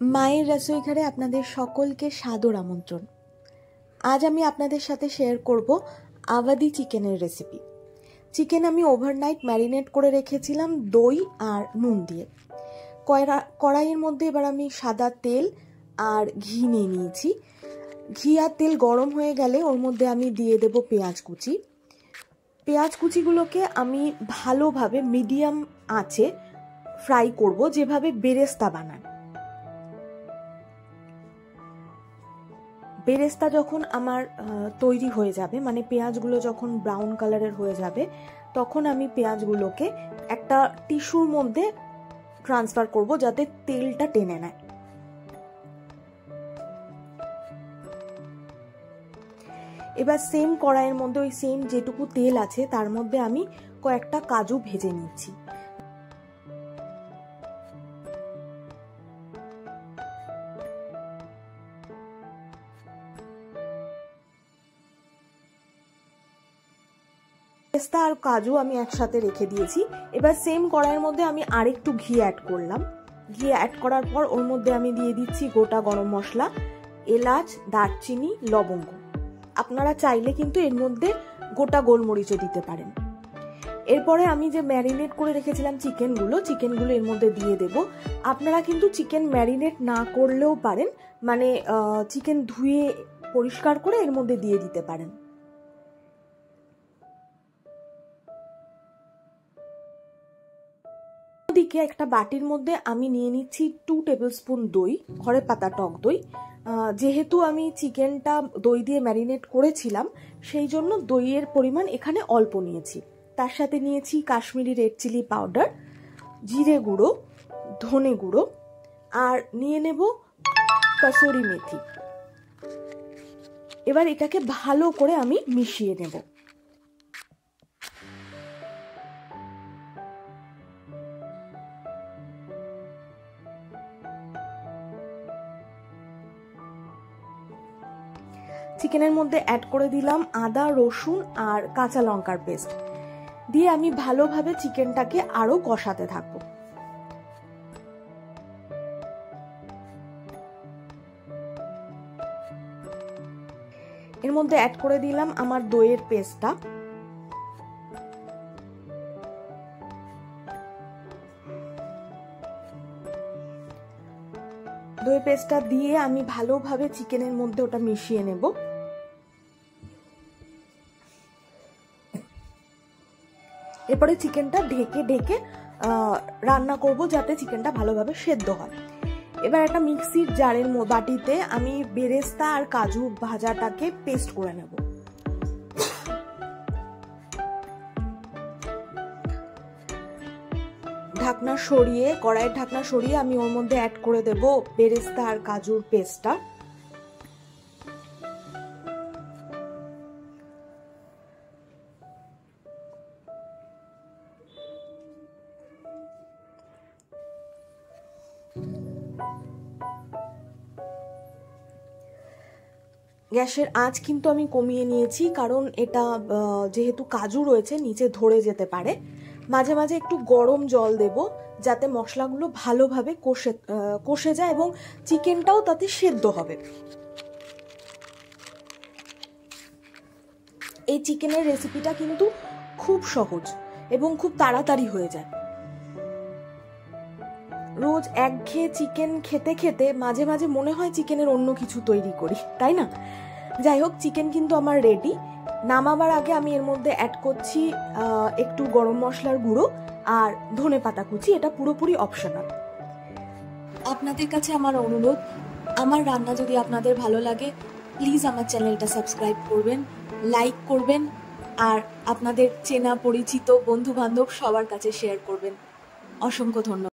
মায়ের রসোইঘরে আপনাদের সকলকে সাদর আমন্ত্রণ। আজ আমি আপনাদের সাথে শেয়ার করব আওয়াধি চিকেনের রেসিপি। চিকেন আমি ওভারনাইট ম্যারিনেট করে রেখেছিলাম দই আর নুন দিয়ে। কড়াইয়ের মধ্যে এবার আমি সাদা তেল আর ঘি নিয়ে নিয়েছি। ঘি আর তেল গরম হয়ে গেলে ওর মধ্যে আমি দিয়ে দেব পেঁয়াজ কুচি। পেঁয়াজ কুচিগুলোকে আমি ভালোভাবে মিডিয়াম আঁচে ফ্রাই করব, যেভাবে বেরেস্তা বানায়। বেরেস্তা যখন আমার তৈরি হয়ে যাবে, মানে পেঁয়াজগুলো যখন ব্রাউন কালারের হয়ে যাবে, তখন আমি পেঁয়াজগুলোকে একটা টিস্যুর মধ্যে ট্রান্সফার করব যাতে তেলটা টেনে নেয়। এবার সেম কড়াইয়ের মধ্যে ওই সেম যেটুকু তেল আছে তার মধ্যে আমি কয়েকটা কাজু ভেজে নিচ্ছি। পেস্তা আর কাজু আমি একসাথে রেখে দিয়েছি। এবার সেম কড়াইয়ের মধ্যে আমি আরেকটু ঘি অ্যাড করলাম। ঘি অ্যাড করার পর ওর মধ্যে আমি দিয়ে দিচ্ছি গোটা গরম মশলা, এলাচ, দারচিনি, লবঙ্গ। আপনারা চাইলে কিন্তু এর মধ্যে গোটা গোলমরিচও দিতে পারেন। এরপরে আমি যে ম্যারিনেট করে রেখেছিলাম চিকেনগুলো এর মধ্যে দিয়ে দেব। আপনারা কিন্তু চিকেন ম্যারিনেট না করলেও পারেন, মানে চিকেন ধুয়ে পরিষ্কার করে এর মধ্যে দিয়ে দিতে পারেন। দিকে একটা বাটির মধ্যে আমি নিয়ে নিচ্ছি 2 টেবিল স্পুন দই, ঘরে পাতা টক দই। যেহেতু আমি চিকেনটা দই দিয়ে ম্যারিনেট করেছিলাম, সেই জন্য দইয়ের পরিমাণ এখানে অল্প নিয়েছি। তার সাথে নিয়েছি কাশ্মীরি রেড চিলি পাউডার, জিরে গুঁড়ো, ধনে গুঁড়ো, আর নিয়ে নেব কসুরি মেথি। এবার এটাকে ভালো করে আমি মিশিয়ে নেব। চিকেনের মধ্যে অ্যাড করে দিলাম আদা, রসুন আর কাঁচা লঙ্কার পেস্ট দিয়ে আমি ভালোভাবে চিকেনটাকে আরো কষাতে থাকবো। এর মধ্যে অ্যাড করে দিলাম আমার দইয়ের পেস্টটা। দই পেস্টটা দিয়ে আমি ভালোভাবে চিকেনের মধ্যে ওটা মিশিয়ে নেব। এরপরে চিকেনটা ঢেকে ঢেকে রান্না করব যাতে চিকেনটা ভালোভাবে সেদ্ধ হয়। এবার একটা মিক্সির জারের বাটিতে আমি বেরেস্তা আর কাজু ভাজাটাকে পেস্ট করে নেব। ঢাকনা সরিয়ে, কড়াইয়ের ঢাকনা সরিয়ে আমি ওর মধ্যে অ্যাড করে দেব বেরেস্তা আর কাজুর পেস্টটা। গ্যাসের আঁচ কিন্তু আমি কমিয়ে নিয়েছি, কারণ এটা যেহেতু কাজু রয়েছে নিচে ধরে যেতে পারে। মাঝে মাঝে একটু গরম জল দেব যাতে মশলাগুলো ভালোভাবে কষে যায় এবং চিকেনটাও তাতে সেদ্ধ হবে। এই চিকেনের রেসিপিটা কিন্তু খুব সহজ এবং খুব তাড়াতাড়ি হয়ে যায়। রোজ একঘেয়ে চিকেন খেতে খেতে মাঝে মাঝে মনে হয় চিকেনের অন্য কিছু তৈরি করি, তাই না? যাই হোক, চিকেন কিন্তু আমার রেডি। নামাবার আগে আমি এর মধ্যে অ্যাড করছি একটু গরম মশলার গুঁড়ো আর ধনেপাতা কুচি। এটা পুরোপুরি অপশনাল। আপনাদের কাছে আমার অনুরোধ, আমার রান্না যদি আপনাদের ভালো লাগে, প্লিজ আমার চ্যানেলটা সাবস্ক্রাইব করবেন, লাইক করবেন, আর আপনাদের চেনা পরিচিত বন্ধু বান্ধব সবার কাছে শেয়ার করবেন। অসংখ্য ধন্যবাদ।